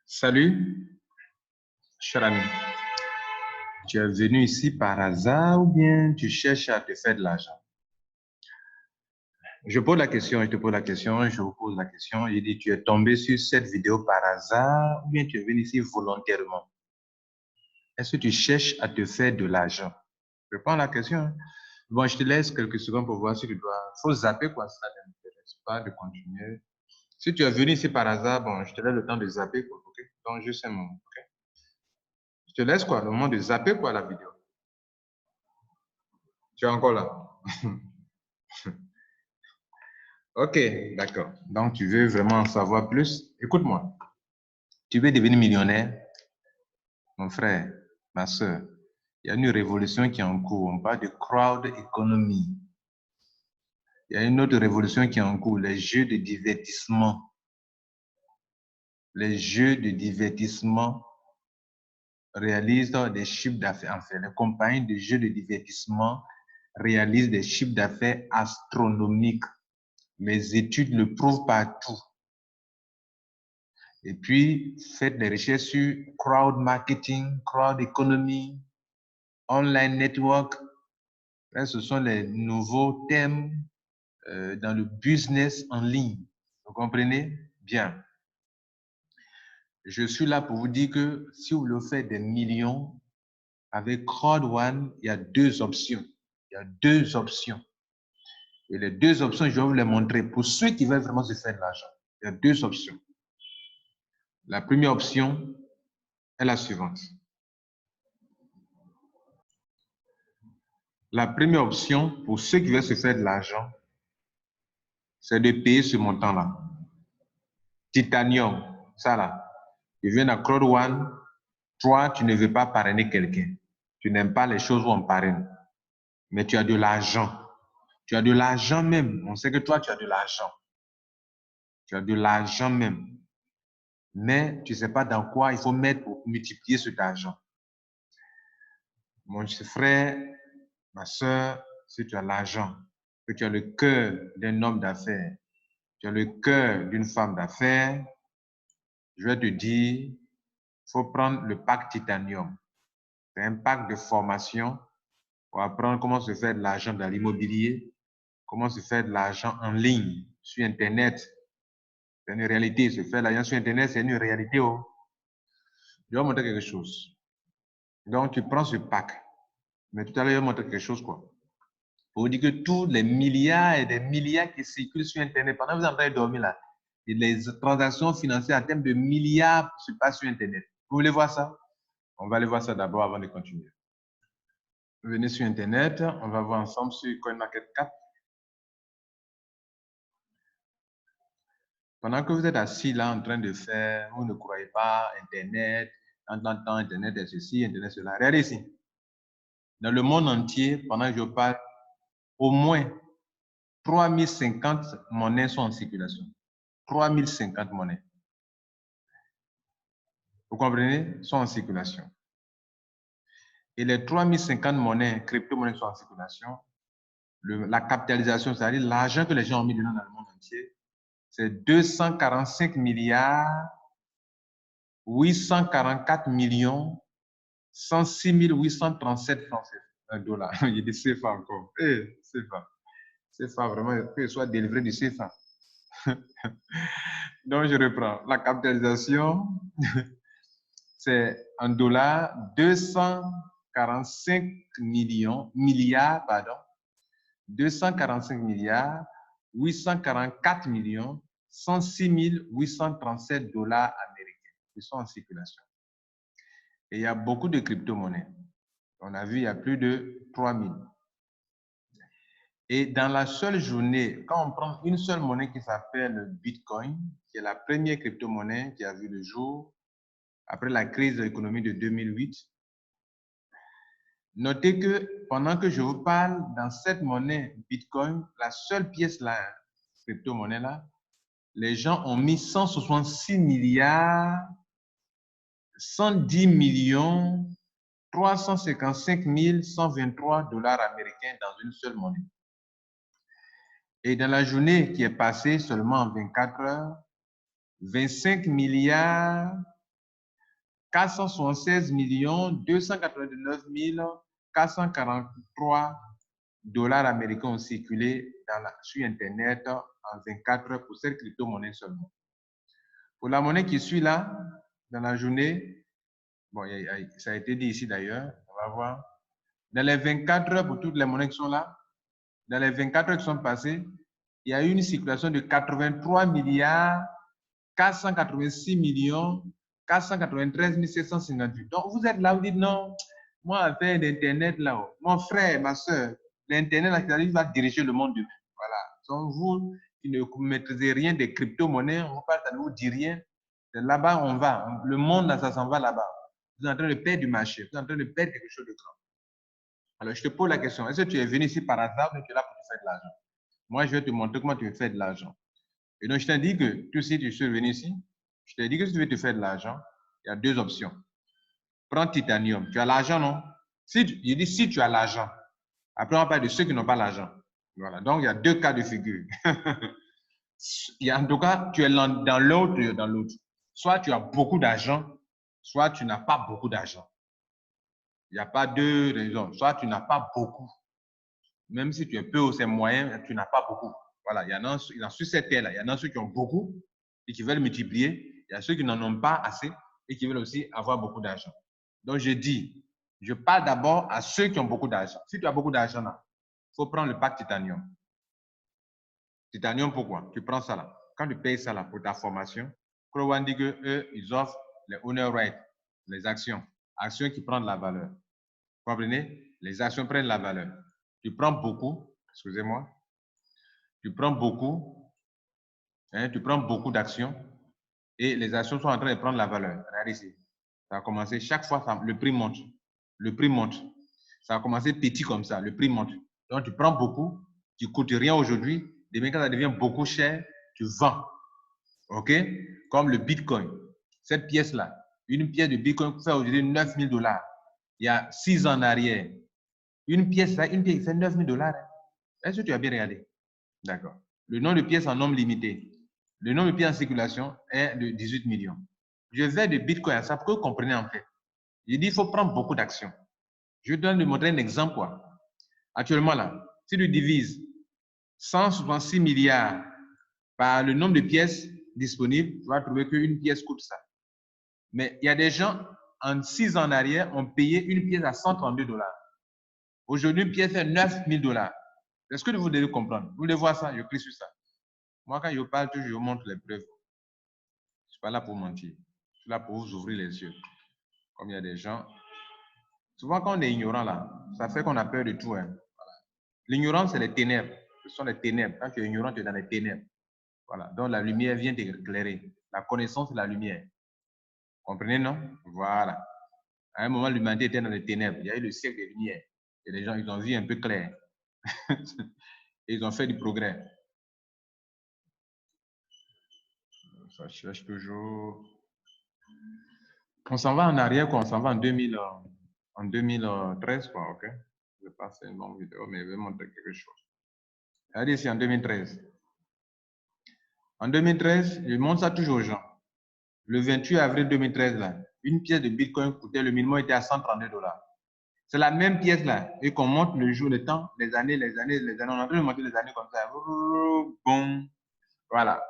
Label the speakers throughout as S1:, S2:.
S1: Salut, cher ami. Tu es venu ici par hasard ou bien tu cherches à te faire de l'argent? Je pose la question, je te pose la question, je vous pose la question. Je dis, tu es tombé sur cette vidéo par hasard ou bien tu es venu ici volontairement? Est-ce que tu cherches à te faire de l'argent? Je prends la question. Hein. Bon, je te laisse quelques secondes pour voir si tu dois. Il faut zapper quoi, ça ne t'intéresse pas de continuer. Si tu es venu ici par hasard, bon, je te laisse le temps de zapper quoi, ok? Donc, juste un moment, ok? Je te laisse quoi, le moment de zapper quoi la vidéo. Tu es encore là? Ok, d'accord. Donc, tu veux vraiment en savoir plus? Écoute-moi. Tu veux devenir millionnaire? Mon frère, ma soeur, il y a une révolution qui est en cours. On parle de crowd economy. Il y a une autre révolution qui est en cours, les jeux de divertissement. Les jeux de divertissement réalisent des chiffres d'affaires. Enfin, les compagnies de jeux de divertissement réalisent des chiffres d'affaires astronomiques. Les études le prouvent partout. Et puis, faites des recherches sur crowd marketing, crowd economy, online network. Là, ce sont les nouveaux thèmes dans le business en ligne. Vous comprenez? Bien. Je suis là pour vous dire que si vous voulez faire des millions, avec Crowd One, il y a deux options. Il y a deux options. Et les deux options, je vais vous les montrer. Pour ceux qui veulent vraiment se faire de l'argent, il y a deux options. La première option est la suivante. La première option, pour ceux qui veulent se faire de l'argent, c'est de payer ce montant-là. Titanium, ça là. Tu viens à Crowd One, toi, tu ne veux pas parrainer quelqu'un. Tu n'aimes pas les choses où on parraine. Mais tu as de l'argent. Tu as de l'argent même. On sait que toi, tu as de l'argent. Tu as de l'argent même. Mais tu ne sais pas dans quoi il faut mettre pour multiplier cet argent. Mon frère, ma soeur, si tu as l'argent, que tu as le cœur d'un homme d'affaires, tu as le cœur d'une femme d'affaires, je vais te dire, il faut prendre le pack Titanium. C'est un pack de formation pour apprendre comment se faire de l'argent dans l'immobilier, comment se faire de l'argent en ligne, sur Internet. C'est une réalité. Se faire de l'argent sur Internet, c'est une réalité. Oh. Je vais vous montrer quelque chose. Donc, tu prends ce pack. Mais tout à l'heure, je vais vous montrer quelque chose, quoi. Pour vous dire que tous les milliards et des milliards qui circulent sur Internet, pendant que vous êtes en train de dormir là, et les transactions financières à terme de milliards se passent sur Internet. Vous voulez voir ça? On va aller voir ça d'abord avant de continuer. Venez sur Internet, on va voir ensemble sur CoinMarketCap. Pendant que vous êtes assis là en train de faire, vous ne croyez pas Internet, en tant que Internet est ceci, Internet cela. Regardez ici. Dans le monde entier, pendant que je parle, au moins 3050 monnaies sont en circulation. 3050 monnaies. Vous comprenez? Sont en circulation. Et les 3050 monnaies, crypto-monnaies sont en circulation. La capitalisation, c'est-à-dire l'argent que les gens ont mis dedans dans le monde entier, c'est 245 milliards 844 millions 106 837 francs dollars. Il dit CFA encore. Eh, CFA. CFA, vraiment, que soit délivré du CFA. Donc, je reprends. La capitalisation, c'est en dollars 245 milliards, 245 milliards 844 millions 106 837 dollars américains qui sont en circulation. Et il y a beaucoup de crypto-monnaies. On a vu, il y a plus de 3000. Et dans la seule journée, quand on prend une seule monnaie qui s'appelle Bitcoin, qui est la première crypto-monnaie qui a vu le jour après la crise économique de 2008, notez que pendant que je vous parle, dans cette monnaie Bitcoin, la seule pièce, la crypto-monnaie là, les gens ont mis 166 milliards 110 millions 355 123 dollars américains dans une seule monnaie. Et dans la journée qui est passée seulement en 24 heures, 25 milliards 476 299 443 dollars américains ont circulé sur Internet en 24 heures pour cette crypto-monnaie seulement. Pour la monnaie qui suit là, dans la journée, bon, ça a été dit ici d'ailleurs, on va voir. Dans les 24 heures, pour toutes les monnaies qui sont là, dans les 24 heures qui sont passées, il y a eu une circulation de 83 milliards 486 millions 493 758. Donc, vous êtes là, vous dites non, moi, affaire d'Internet là, mon frère, ma soeur, l'Internet là, il va diriger le monde demain. Voilà. Donc, vous qui ne maîtrisez rien des crypto-monnaies, on ne vous dit rien. Là-bas, on va. Le monde, là, ça s'en va là-bas. Vous êtes en train de perdre du marché. Vous êtes en train de perdre quelque chose de grand. Alors, je te pose la question. Est-ce que tu es venu ici par hasard ou tu es là pour te faire de l'argent? Moi, je vais te montrer comment tu veux faire de l'argent. Et donc, je t'ai dit que tu sais, tu es venu ici. Je t'ai dit que si tu veux te faire de l'argent, il y a deux options. Prends Titanium. Tu as l'argent, non? Je dis si tu as l'argent. Après, on va parler de ceux qui n'ont pas l'argent. Voilà. Donc, il y a deux cas de figure. En tout cas, tu es dans l'autre et dans l'autre. Soit tu as beaucoup d'argent, soit tu n'as pas beaucoup d'argent. Il n'y a pas deux raisons. Soit tu n'as pas beaucoup. Même si tu es peu ou c'est moyen, tu n'as pas beaucoup. Voilà, il y en a sur cette terre-là, il y en a ceux qui ont beaucoup et qui veulent multiplier. Il y a ceux qui n'en ont pas assez et qui veulent aussi avoir beaucoup d'argent. Donc, je parle d'abord à ceux qui ont beaucoup d'argent. Si tu as beaucoup d'argent là, il faut prendre le pack Titanium. Titanium, pourquoi? Tu prends ça là. Quand tu payes ça là pour ta formation, Crowan dit qu'eux, ils offrent les owner rights, les actions. Actions qui prennent la valeur. Vous comprenez? Les actions prennent la valeur. Tu prends beaucoup, excusez-moi, tu prends beaucoup d'actions et les actions sont en train de prendre la valeur. Regardez ici. Ça a commencé, chaque fois, le prix monte. Le prix monte. Ça a commencé petit comme ça, le prix monte. Donc, tu prends beaucoup, tu ne coûtes rien aujourd'hui. Demain, quand ça devient beaucoup cher, tu vends. OK? Comme le Bitcoin. Cette pièce-là, une pièce de Bitcoin coûte aujourd'hui 9 000 $. Il y a 6 ans en arrière. Une pièce, c'est 9 000 $. Est-ce que tu as bien regardé? D'accord. Le nombre de pièces en nombre limité. Le nombre de pièces en circulation est de 18 millions. Je vais de Bitcoin à ça pour que vous compreniez en fait. Je dis il faut prendre beaucoup d'actions. Je vais te montrer un exemple. Quoi. Actuellement, là, si tu divises 166 milliards par le nombre de pièces disponibles, tu vas trouver qu'une pièce coûte ça. Mais il y a des gens, en 6 ans en arrière, ont payé une pièce à 132 $. Aujourd'hui, une pièce fait 9 000 $. Est-ce que vous devez comprendre? Vous voulez voir ça? Je clique sur ça. Moi, quand je parle, je vous montre les preuves. Je ne suis pas là pour mentir. Je suis là pour vous ouvrir les yeux. Comme il y a des gens. Souvent, quand on est ignorant, là, ça fait qu'on a peur de tout. Hein. Voilà. L'ignorance, c'est les ténèbres. Ce sont les ténèbres. Quand tu es ignorant, tu es dans les ténèbres. Voilà. Donc, la lumière vient t'éclairer. La connaissance, c'est la lumière. Comprenez, non? Voilà. À un moment, l'humanité était dans les ténèbres. Il y a eu le siècle des lumières. Et les gens, ils ont vu un peu clair. Et ils ont fait du progrès. Ça cherche toujours. On s'en va en arrière, quoi. On s'en va en 2013, quoi, ok? Je vais passer une longue vidéo, mais je vais montrer quelque chose. Regardez ici, en 2013. En 2013, je montre ça toujours aux gens. Le 28 avril 2013, là, une pièce de Bitcoin coûtait, le minimum était à 132 $. C'est la même pièce là, et qu'on monte le jour, le temps, les années, on est en train de monter les années comme ça. Bon, voilà.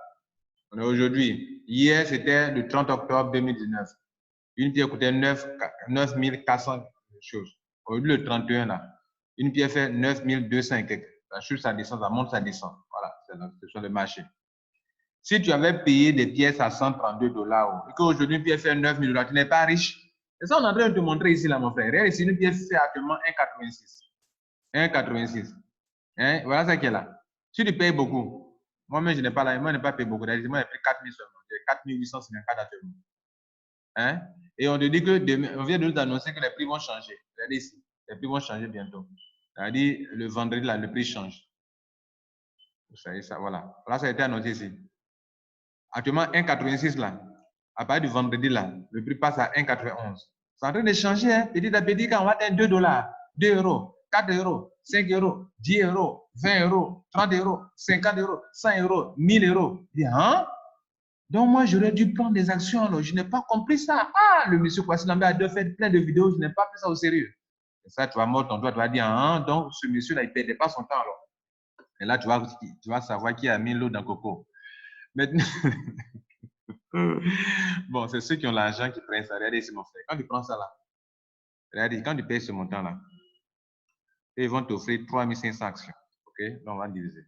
S1: On est aujourd'hui. Hier, c'était le 30 octobre 2019. Une pièce coûtait 9 400 choses. Aujourd'hui, le 31, là, une pièce fait 9 200 et quelques. Ça chute, ça descend, ça monte, ça descend. Voilà, c'est sur le marché. Si tu avais payé des pièces à 132 $ et qu'aujourd'hui, une pièce fait 9 000 $, tu n'es pas riche. C'est ça qu'on est en train de te montrer ici, là, mon frère. Regarde ici, une pièce fait actuellement 1,86. 1,86. Hein? Voilà ça qui est là. Si tu payes beaucoup, moi-même, je n'ai pas là, moi, je n'ai pas payé beaucoup. Moi, j'ai pris 4 000 seulement. J'ai 4 854 actuellement. Hein? Et on te dit que demain, on vient de nous annoncer que les prix vont changer. Regardez ici, les prix vont changer bientôt. C'est-à-dire, le vendredi, là, le prix change. Vous savez ça, voilà. Là, ça a été annoncé ici. Actuellement, 1,86 là. À partir du vendredi, là, le prix passe à 1,91. C'est en train de changer, hein? Petit à petit, quand on va atteindre 2 $, 2 €, 4 €, 5 €, 10 €, 20 €, 30 €, 50 €, 100 €, 1000 €. Dis, hein? Donc, moi, j'aurais dû prendre des actions. Alors, je n'ai pas compris ça. Ah, le monsieur Kwasi Lambert a fait plein de vidéos. Je n'ai pas pris ça au sérieux. Et ça, tu vas mordre ton doigt, tu vas dire, ah, donc, ce monsieur-là, il ne perdait pas son temps alors. Et là, tu vas savoir qui a mis l'eau dans le coco. Maintenant, bon, c'est ceux qui ont l'argent qui prennent ça. Regardez ici, mon frère. Quand tu prends ça là, regardez, quand tu payes ce montant-là, ils vont t'offrir 3500 actions. OK? Donc, on va diviser.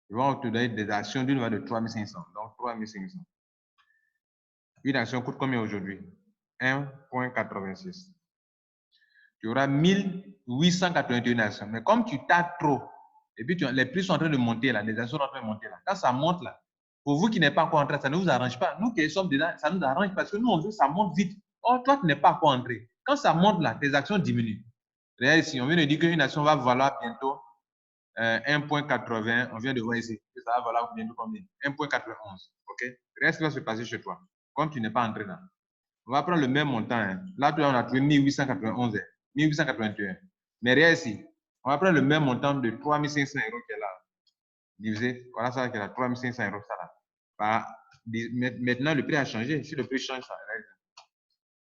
S1: Ils vont te donner des actions d'une valeur de 3500. Donc, 3500. Une action coûte combien aujourd'hui? 1,86. Tu auras 1881 actions. Mais comme tu t'as trop, et puis les prix sont en train de monter là, les actions sont en train de monter là. Quand ça monte là, pour vous qui n'êtes pas encore entré, ça ne vous arrange pas. Nous qui sommes dedans, ça nous arrange parce que nous, on veut que ça monte vite. Or, toi, tu n'es pas encore entré. Quand ça monte là, tes actions diminuent. Regarde ici, on vient de dire qu'une action va valoir bientôt 1,80. On vient de voir ici que ça va valoir bientôt combien? 1,91. OK? Regarde ce qui va se passer chez toi. Comme tu n'es pas entré là. On va prendre le même montant. Hein. Là, on a trouvé 1891, 1881. Mais regarde ici. On va prendre le même montant de 3500 euros qu'elle a. Divisé. Voilà ça qu'elle a. 3500 euros, ça là. Maintenant, le prix a changé. Si le prix change, ça.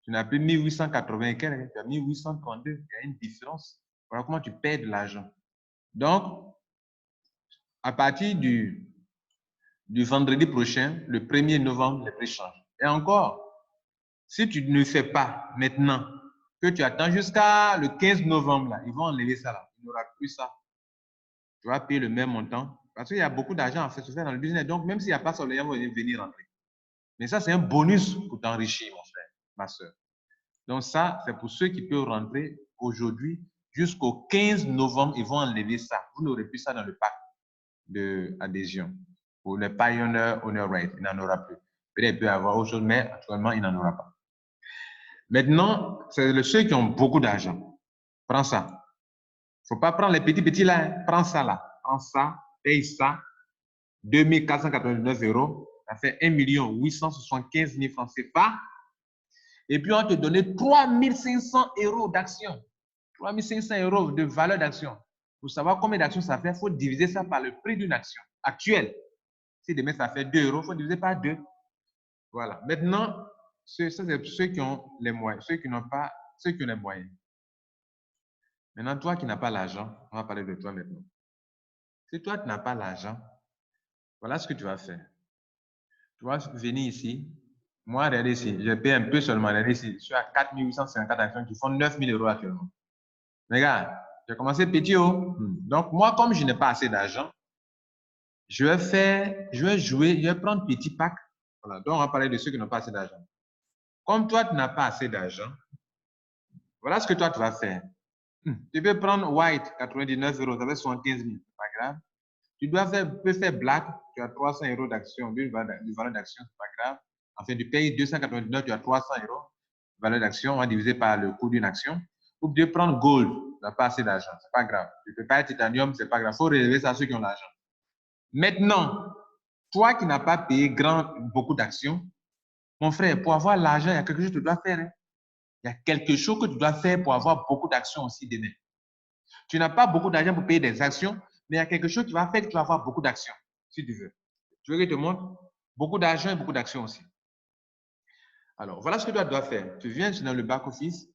S1: Tu n'as plus 1880 et quelques, tu as 1832. Il y a une différence. Voilà comment tu perds de l'argent. Donc, à partir du vendredi prochain, le 1er novembre, les prix changent. Et encore, si tu ne fais pas maintenant, que tu attends jusqu'à le 15 novembre, là, ils vont enlever ça là. Il n'y aura plus ça. Tu vas payer le même montant. Parce qu'il y a beaucoup d'argent à faire dans le business. Donc, même s'il n'y a pas ça, les gens vont venir rentrer. Mais ça, c'est un bonus pour t'enrichir, mon frère, ma soeur. Donc, ça, c'est pour ceux qui peuvent rentrer aujourd'hui. Jusqu'au 15 novembre, ils vont enlever ça. Vous n'aurez plus ça dans le pack d'adhésion. Pour les Pioneer Owner Rate, il n'en aura plus. Peut-être il peut y avoir autre chose, mais actuellement, il n'en aura pas. Maintenant, c'est ceux qui ont beaucoup d'argent. Prends ça. Il ne faut pas prendre les petits là. Hein. Prends ça là. Prends ça, paye ça. 2499 euros. Ça fait 1 875 000 francs CFA. Et puis, on te donnait 3500 euros d'action. 3500 euros de valeur d'action. Pour savoir combien d'actions ça fait, il faut diviser ça par le prix d'une action actuelle. Si demain ça fait 2 euros, il faut diviser par 2. Voilà. Maintenant, c'est ceux qui ont les moyens, ceux qui n'ont pas, ceux qui ont les moyens. Maintenant, toi qui n'as pas l'argent, on va parler de toi maintenant. Si toi, tu n'as pas l'argent, voilà ce que tu vas faire. Tu vas venir ici. Moi, regardez ici, je paye un peu seulement. Regardez ici, je suis à 4 854 actions qui font 9 000 euros actuellement. Mais regarde, j'ai commencé petit haut. Donc, moi, comme je n'ai pas assez d'argent, je vais jouer, je vais prendre petit pack. Voilà, donc on va parler de ceux qui n'ont pas assez d'argent. Comme toi, tu n'as pas assez d'argent, voilà ce que toi, tu vas faire. Tu peux prendre white, 99 euros, ça fait 75 000, pas grave. Tu peux faire black, tu as 300 euros d'action, d'une valeur d'action, c'est pas grave. Enfin, tu payes 299, tu as 300 euros, valeur d'action, on va diviser par le coût d'une action. Ou tu peux prendre gold, tu n'as pas assez d'argent, c'est pas grave. Tu peux pas être titanium, c'est pas grave. Il faut relever ça à ceux qui ont l'argent. Maintenant, toi qui n'as pas payé beaucoup d'actions, mon frère, pour avoir l'argent, il y a quelque chose que tu dois faire. Hein. Il y a quelque chose que tu dois faire pour avoir beaucoup d'actions aussi demain. Tu n'as pas beaucoup d'argent pour payer des actions, mais il y a quelque chose qui va faire que tu vas avoir beaucoup d'actions, si tu veux. Tu veux que je te montre? Beaucoup d'argent et beaucoup d'actions aussi. Alors, voilà ce que tu dois faire. Tu viens dans le back-office,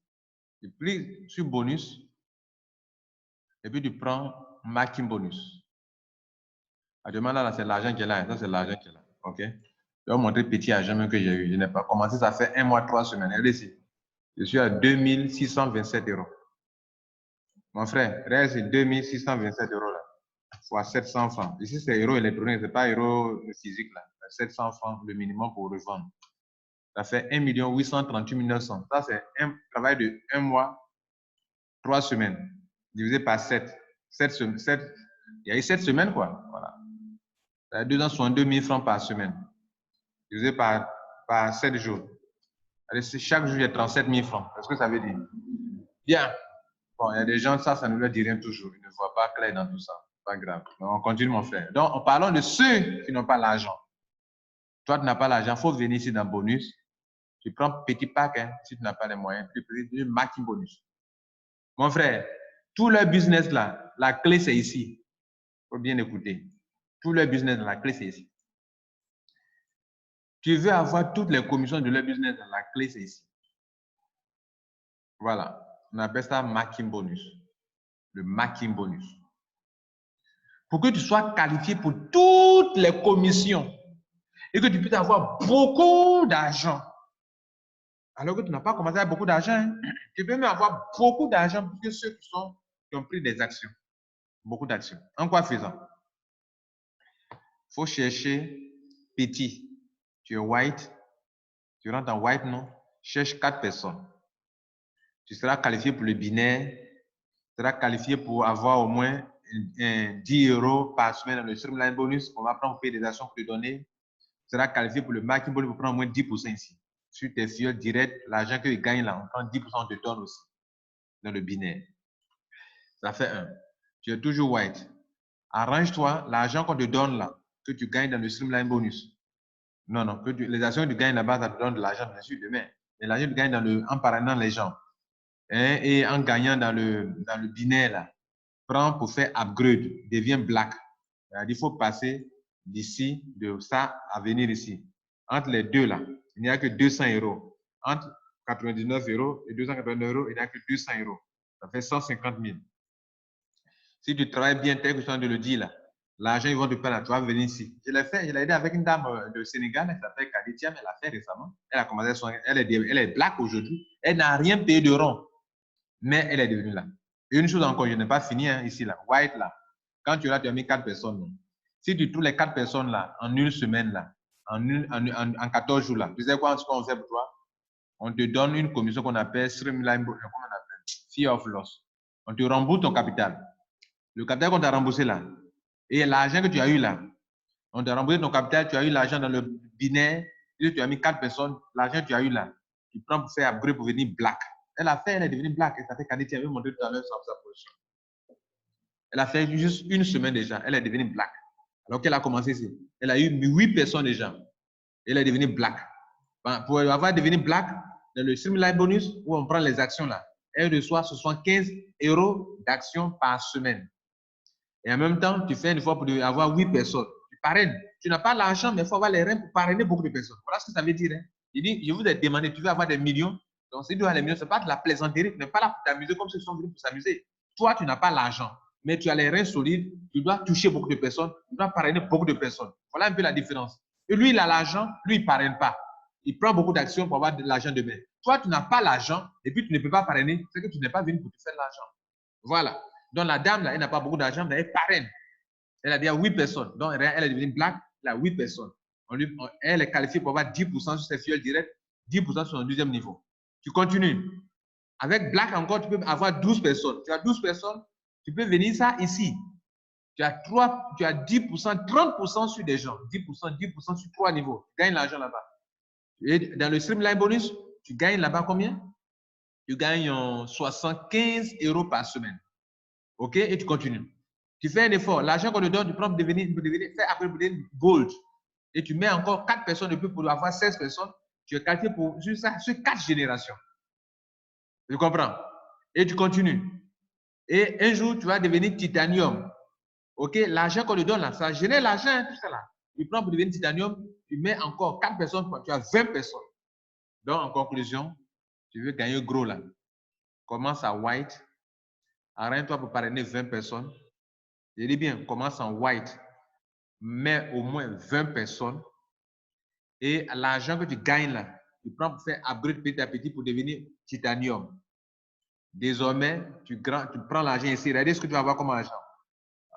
S1: tu cliques sur bonus, et puis tu prends Marking Bonus. Actuellement, là, c'est l'argent qui est là. Ça, c'est l'argent qui est là. OK? Je vais vous montrer petit argent même que j'ai eu. Je n'ai pas commencé, ça fait 1 mois, 3 semaines. Regardez ici. Je suis à 2627 euros. Mon frère, reste 2627 euros là. Fois 700 francs. Ici, c'est euro électronique, ce n'est pas euro physique là. 700 francs le minimum pour revendre. Ça fait 1 838 900. Ça, c'est un travail de 1 mois, 3 semaines. Divisé par 7. 7, il y a eu 7 semaines, quoi. Voilà. Ça a 262 000 francs par semaine. Divisé par 7 jours. Chaque jour, il y a 37 000 francs. Est-ce que ça veut dire? Bien. Bon, il y a des gens, ça ne leur dit rien toujours. Ils ne voient pas clair dans tout ça. Pas grave. Donc, on continue, mon frère. Donc, en parlant de ceux qui n'ont pas l'argent. Toi, tu n'as pas l'argent, il faut venir ici dans bonus. Tu prends petit pack, hein, si tu n'as pas les moyens. Tu prends marking bonus. Mon frère, tout leur business là, la clé c'est ici. Il faut bien écouter. Tout leur business, la clé c'est ici. Tu veux avoir toutes les commissions de leur business, la clé, c'est ici. Voilà. On appelle ça marketing bonus. Le marketing bonus. Pour que tu sois qualifié pour toutes les commissions et que tu puisses avoir beaucoup d'argent. Alors que tu n'as pas commencé à avoir beaucoup d'argent, hein. Tu peux même avoir beaucoup d'argent plus que ceux qui ont pris des actions. Beaucoup d'actions. En quoi faisant? Il faut chercher petit. Tu es white. Tu rentres en white, non? Cherche 4 personnes. Tu seras qualifié pour le binaire. Tu seras qualifié pour avoir au moins 10 € par semaine dans le streamline bonus qu'on va prendre pour payer des actions pour te donner. Tu seras qualifié pour le marketing bonus pour prendre au moins 10% ici. Sur tes fioles directs, l'argent que tu gagnes là, on prend 10%, on te donne aussi dans le binaire. Ça fait 1. Tu es toujours white. Arrange-toi, l'argent qu'on te donne là, que tu gagnes dans le streamline bonus. Non, non, les actions que tu gagnes là-bas, ça te donne de l'argent, bien sûr, demain. Mais l'argent que tu gagnes en parrainant les gens, hein, et en gagnant dans le binaire là, prends pour faire upgrade, devient black. Il faut passer d'ici, de ça, à venir ici. Entre les deux là, il n'y a que 200 €. Entre 99 € et 289 €, il n'y a que 200 €. Ça fait 150 000. Si tu travailles bien, tel que je viens de le dire là, l'argent, ils vont te payer là, tu vas venir ici. Je l'ai fait, je l'ai aidé avec une dame de Sénégal, elle s'appelle Kaditia, mais elle l'a fait récemment. Elle a commencé elle est black aujourd'hui. Elle n'a rien payé de rond, mais elle est devenue là. Et une chose encore, je n'ai pas fini hein, ici là, white là. Quand tu as mis 4 personnes, non? Si tu trouves les 4 personnes là, en une semaine là, en 14 jours là, tu sais quoi, ce qu'on fait pour toi? On te donne une commission qu'on appelle streamline, comment on appelle? Fear of loss. On te rembourse ton capital. Le capital qu'on t'a remboursé là, et l'argent que tu as eu là, on t'a remboursé ton capital, tu as eu l'argent dans le binaire, et tu as mis 4 personnes, l'argent que tu as eu là, tu prends pour faire upgrade pour venir black. Elle a fait, elle est devenue black, et ça fait qu'Annie, tu avais montré tout à l'heure sa position. Elle a fait juste une semaine déjà, elle est devenue black. Alors qu'elle a commencé ici, elle a eu 8 personnes déjà, elle est devenue black. Pour avoir devenu black, dans le streamline bonus, où on prend les actions là, elle reçoit 75 € d'actions par semaine. Et en même temps, tu fais une fois pour avoir 8 personnes. Tu parraines. Tu n'as pas l'argent, mais il faut avoir les reins pour parrainer beaucoup de personnes. Voilà ce que ça veut dire. Hein. Il dit, je vous ai demandé, tu veux avoir des millions. Donc, si tu as les millions, ce n'est pas de la plaisanterie. Tu n'es pas là pour t'amuser comme ceux qui sont venus pour s'amuser. Toi, tu n'as pas l'argent, mais tu as les reins solides. Tu dois toucher beaucoup de personnes. Tu dois parrainer beaucoup de personnes. Voilà un peu la différence. Et lui, il a l'argent. Lui, il ne parraine pas. Il prend beaucoup d'actions pour avoir de l'argent demain. Toi, tu n'as pas l'argent et puis tu ne peux pas parrainer. C'est que tu n'es pas venu pour te faire l'argent. Voilà. Donc, la dame, là, elle n'a pas beaucoup d'argent, mais elle parraine. Elle a déjà 8 personnes. Donc, elle est devenue black, elle a 8 personnes. Elle est qualifiée pour avoir 10% sur ses fioles directes, 10% sur son deuxième niveau. Tu continues. Avec black encore, tu peux avoir 12 personnes. Tu as 12 personnes, tu peux venir ça ici. Tu as 10%, 30% sur des gens. 10%, 10% sur 3 niveaux. Tu gagnes l'argent là-bas. Et dans le streamline bonus, tu gagnes là-bas combien? Tu gagnes 75 € par semaine. OK? Et tu continues. Tu fais un effort. L'argent qu'on te donne, tu prends pour devenir gold. Et tu mets encore 4 personnes de plus pour avoir 16 personnes. Tu es qualifié pour sur 4 générations. Tu comprends? Et tu continues. Et un jour, tu vas devenir titanium. OK? L'argent qu'on te donne là, ça génère l'argent, tout ça là. Tu prends pour devenir titanium, tu mets encore 4 personnes, tu as 20 personnes. Donc, en conclusion, tu veux gagner gros là. Commence à white. Arrête-toi pour parrainer 20 personnes. Je dis bien, commence en white. Mets au moins 20 personnes. Et l'argent que tu gagnes là, tu prends pour faire upgrade petit à petit pour devenir titanium. Désormais, tu prends l'argent ici. Regardez ce que tu vas avoir comme argent.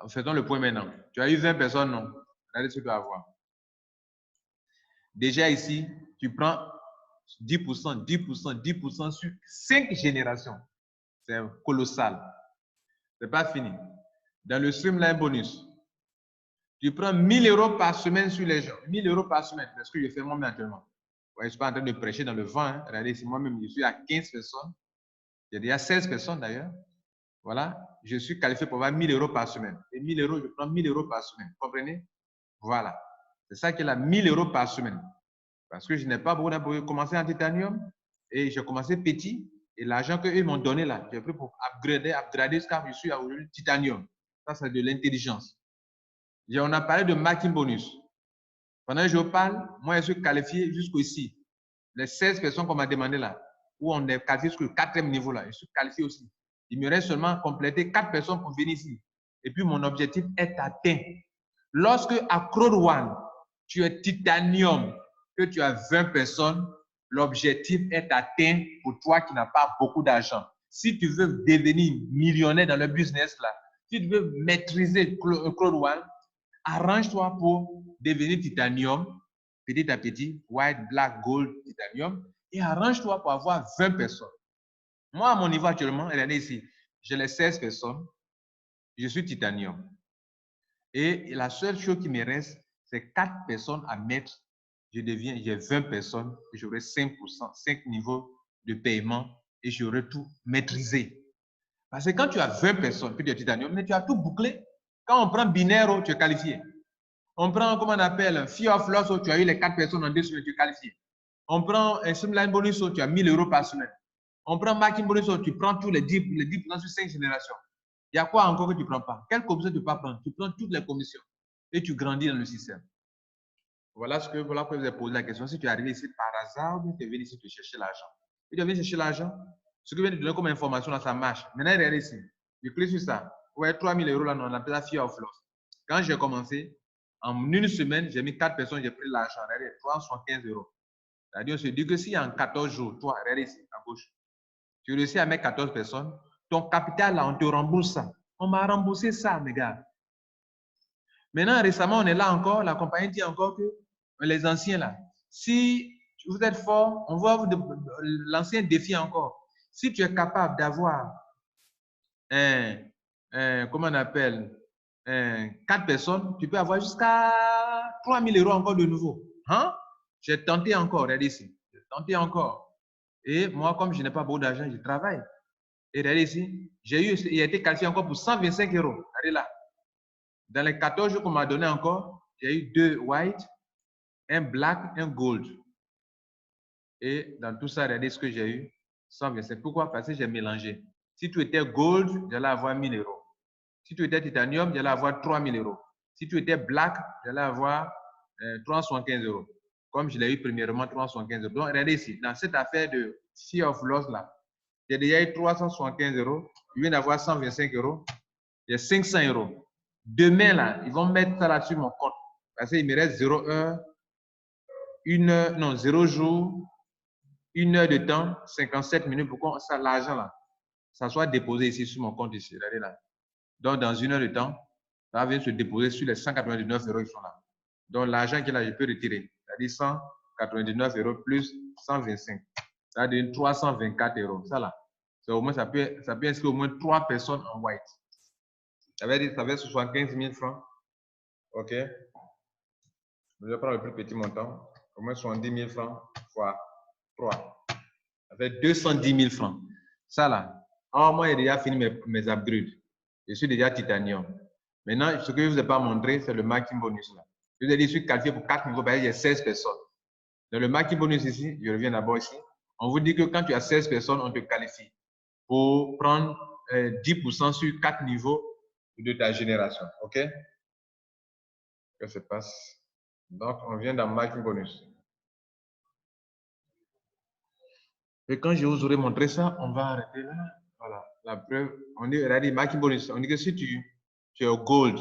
S1: Faisons le point maintenant. Tu as eu 20 personnes, non? Regardez ce que tu vas avoir. Déjà ici, tu prends 10%, 10%, 10% sur 5 générations. C'est colossal. Ce n'est pas fini. Dans le streamline bonus, tu prends 1000 € par semaine sur les gens. 1000 € par semaine. C'est ce que je fais moi-même actuellement. Ouais, je ne suis pas en train de prêcher dans le vent. Hein. Regardez, c'est moi-même, je suis à 15 personnes. Il y a déjà 16 personnes d'ailleurs. Voilà. Je suis qualifié pour avoir 1000 € par semaine. Et 1000 €, je prends 1000 € par semaine. Vous comprenez? Voilà. C'est ça qu'il a 1000 € par semaine. Parce que je n'ai pas beaucoup d'argent pour commencer en titanium. Et j'ai commencé petit. Et l'argent qu'eux m'ont donné là, j'ai pris pour upgrader jusqu'à je suis aujourd'hui titanium. Ça, c'est de l'intelligence. On a parlé de marketing bonus. Pendant que je vous parle, moi, je suis qualifié jusqu'ici. Les 16 personnes qu'on m'a demandé là, où on est qualifié jusqu'au 4e niveau là, je suis qualifié aussi. Il me reste seulement à compléter 4 personnes pour venir ici. Et puis, mon objectif est atteint. Lorsque à Crowd One, tu es titanium, que tu as 20 personnes, l'objectif est atteint pour toi qui n'as pas beaucoup d'argent. Si tu veux devenir millionnaire dans le business là, si tu veux maîtriser Crowd One, arrange-toi pour devenir titanium, petit à petit, white, black, gold, titanium, et arrange-toi pour avoir 20 personnes. Moi, à mon niveau actuellement, regardez ici, j'ai les 16 personnes, je suis titanium. Et la seule chose qui me reste, c'est 4 personnes à mettre. J'ai 20 personnes, j'aurai 5%, 5 niveaux de paiement et j'aurai tout maîtrisé. Parce que quand tu as 20 personnes, puis tu es titanium, mais tu as tout bouclé. Quand on prend binaire, tu es qualifié. On prend, comment on appelle, Fear of Loss, tu as eu les 4 personnes en 2 semaines, tu es qualifié. On prend un Streamline Bonus, tu as 1000 € par semaine. On prend Marketing Bonus, tu prends tous les 10% sur 5 générations. Il y a quoi encore que tu ne prends pas? Quelle commission tu ne peux pas prendre? Tu prends toutes les commissions et tu grandis dans le système. Voilà ce que vous avez posé la question. Si tu es arrivé ici par hasard ou tu es venu ici te chercher l'argent. Si tu es venu chercher l'argent, ce que je viens de donner comme information là, ça marche. Maintenant, regardez ici. Je clique sur ça. Ouais, 3000 € là, on appelle ça Fear of Loss. Quand j'ai commencé, en une semaine, j'ai mis 4 personnes, j'ai pris l'argent. Regardez, 315 €. C'est-à-dire, on se dit que si en 14 jours, toi, regardez ici, à gauche, tu réussis à mettre 14 personnes, ton capital là, on te rembourse ça. On m'a remboursé ça, mes gars. Maintenant, récemment, on est là encore, la compagnie dit encore que les anciens là, si vous êtes fort, on va vous l'ancien défi encore. Si tu es capable d'avoir comment on appelle, 4 personnes, tu peux avoir jusqu'à 3000 € encore de nouveau. Hein? J'ai tenté encore, regardez ici. J'ai tenté encore. Et moi, comme je n'ai pas beaucoup d'argent, je travaille. Et regardez ici, il a été qualifié encore pour 125 €. Regardez là. Dans les 14 jours qu'on m'a donné encore, j'ai eu 2 white, un black, un gold. Et dans tout ça, regardez ce que j'ai eu. 125. Pourquoi? Parce que j'ai mélangé. Si tu étais gold, j'allais avoir 1000 €. Si tu étais titanium, j'allais avoir 3000 €. Si tu étais black, j'allais avoir 315 €. Comme je l'ai eu premièrement, 315 €. Donc, regardez ici, dans cette affaire de Fear of Loss là, j'ai déjà eu 375 €. Je viens d'avoir 125 €. J'ai 500 €. Demain, là, ils vont mettre ça là sur mon compte. Parce qu'il me reste 0 heure, 1 heure, non, 0 jour, 1 heure de temps, 57 minutes pour que ça, l'argent là, ça soit déposé ici sur mon compte ici. Regardez là. Donc, dans 1 heure de temps, ça vient se déposer sur les 199 € qui sont là. Donc, l'argent qui est là, je peux retirer. C'est-à-dire 199 € plus 125. C'est-à-dire 324 €. Ça là. Au moins, ça peut inscrire au moins 3 personnes en white. Ça veut dire que ça fait 75 000 francs. OK. Je vais prendre le plus petit montant. Au moins 70 000 francs fois 3. Ça fait 210 000 francs. Ça là. Moi, j'ai déjà fini mes upgrades. Je suis déjà titanium. Maintenant, ce que je ne vous ai pas montré, c'est le marketing bonus là. Je vous ai dit, je suis qualifié pour 4 niveaux, il y a 16 personnes. Dans le marketing bonus ici, je reviens d'abord ici. On vous dit que quand tu as 16 personnes, on te qualifie pour prendre 10% sur 4 niveaux de ta génération. OK? Que se passe? Donc, on vient dans marketing bonus. Et quand je vous aurai montré ça, on va arrêter là. Voilà, la preuve. On dit, regardez, marketing bonus. On dit que si tu es au gold,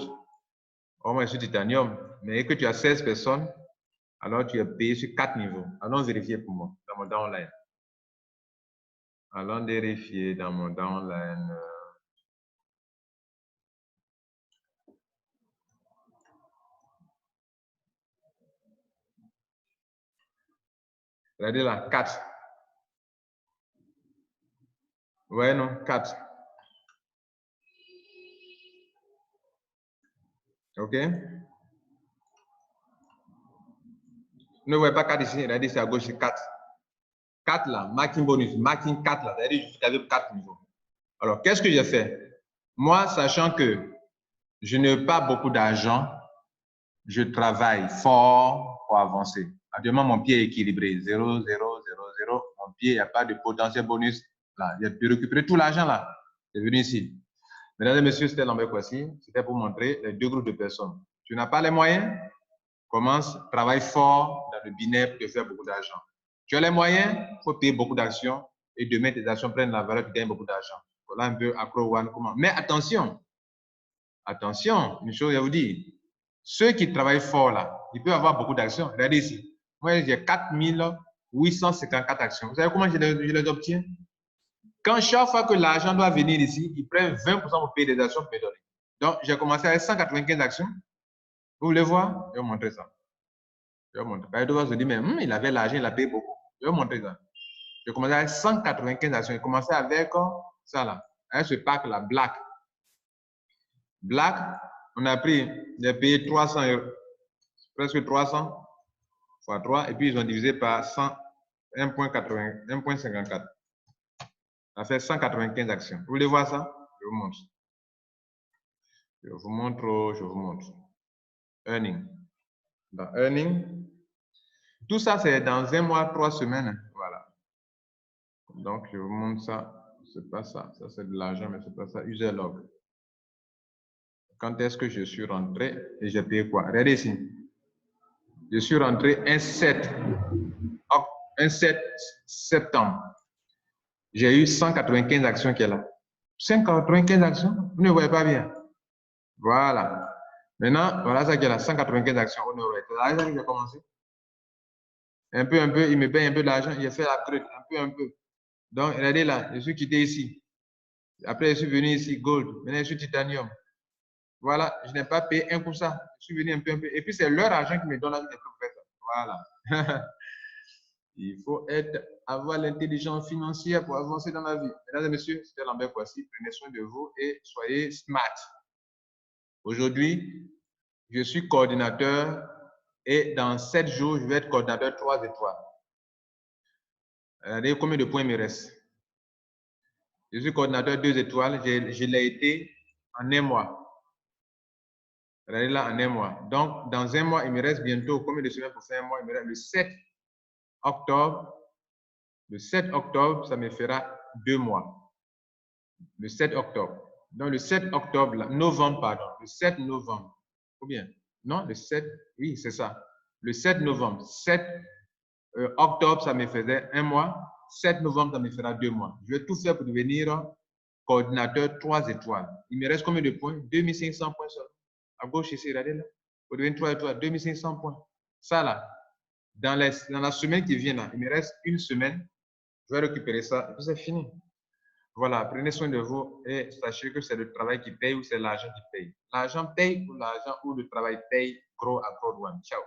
S1: au moins sur titanium, mais que tu as 16 personnes, alors tu es payé sur 4 niveaux. Allons vérifier pour moi dans mon downline. Allons vérifier dans mon downline. Regardez là, 4. Ouais, non, 4. OK? Ne voyez pas 4 ici, regardez, c'est à gauche, c'est 4. 4 là, marketing bonus, marketing 4 là, c'est-à-dire jusqu'à 4 niveaux. Alors, qu'est-ce que j'ai fait? Moi, sachant que je n'ai pas beaucoup d'argent, je travaille fort pour avancer. Actuellement, mon pied est équilibré. 0, 0, 0, 0. Mon pied, il n'y a pas de potentiel bonus. Là, j'ai pu récupérer tout l'argent là. C'est venu ici. Mesdames et messieurs, c'était l'embêt voici. C'était pour montrer les deux groupes de personnes. Tu n'as pas les moyens? Commence, travaille fort dans le binaire pour te faire beaucoup d'argent. Tu as les moyens, il faut payer beaucoup d'actions et demain tes actions prennent la valeur, tu gagnes beaucoup d'argent. Voilà un peu Accro One comment. Mais attention, attention, une chose à vous dire. Ceux qui travaillent fort là, ils peuvent avoir beaucoup d'actions. Regardez ici. Moi, j'ai 4854 actions. Vous savez comment je les obtiens? Quand chaque fois que l'argent doit venir ici, ils prennent 20% pour payer des actions pour me donner. Donc, j'ai commencé avec 195 actions. Vous voulez voir? Je vais vous montrer ça. Je vais vous montrer. Vous devez se dire, mais il avait l'argent, il a payé beaucoup. Je vais vous montrer ça. J'ai commencé avec 195 actions. J'ai commencé avec ça là. Avec ce pack là, Black. Black, on a pris, j'ai payé 300 €, presque 300 fois 3, et puis ils ont divisé par 100, 1,54. Ça fait 195 actions. Vous voulez voir ça? Je vous montre. Je vous montre, je vous montre. Earning. Dans Earning, tout ça c'est dans 1 mois, 3 semaines. Voilà. Donc je vous montre ça. C'est pas ça. Ça c'est de l'argent, mais c'est pas ça. User log. Quand est-ce que je suis rentré et j'ai payé quoi? Regardez ici. Je suis rentré un 7 septembre. J'ai eu 195 actions qui est là. 195 actions? Vous ne voyez pas bien. Voilà. Maintenant, voilà ça qui est là. 195 actions. C'est là que j'ai commencé. Un peu, il me paye un peu d'argent. Il a fait la truc. Un peu. Donc, regardez là. Je suis quitté ici. Après, je suis venu ici, Gold. Maintenant, je suis Titanium. Voilà. Je n'ai pas payé un pour ça. Je suis venu un peu. Et puis, c'est leur argent qui me donne la vie de faire ça. Voilà. Il faut avoir l'intelligence financière pour avancer dans la vie. Mesdames et messieurs, c'était Lambert Kouassi. Prenez soin de vous et soyez smart. Aujourd'hui, je suis coordinateur et dans 7 jours, je vais être coordinateur 3 étoiles. Regardez combien de points il me reste. Je suis coordinateur 2 étoiles. Je l'ai été en 1 mois. Regardez là, en 1 mois. Donc, dans 1 mois, il me reste bientôt combien de semaines pour faire 1 mois? Il me reste le 7 octobre. Le 7 octobre, ça me fera 2 mois. Le 7 octobre. Donc, le 7 octobre, là, novembre, pardon. Le 7 novembre. Ou bien? Non, le 7, oui, c'est ça. Le 7 novembre. 7 octobre, ça me faisait 1 mois. 7 novembre, ça me fera 2 mois. Je vais tout faire pour devenir coordinateur 3 étoiles. Il me reste combien de points? 2500 points seulement. À gauche ici, regardez là. Pour devenir 3 étoiles, 2500 points. Ça là, dans la semaine qui vient là, il me reste 1 semaine. Je vais récupérer ça et puis c'est fini. Voilà, prenez soin de vous et sachez que c'est le travail qui paye ou c'est l'argent qui paye. L'argent paye ou l'argent ou le travail paye. Gros à Accro One. Ciao.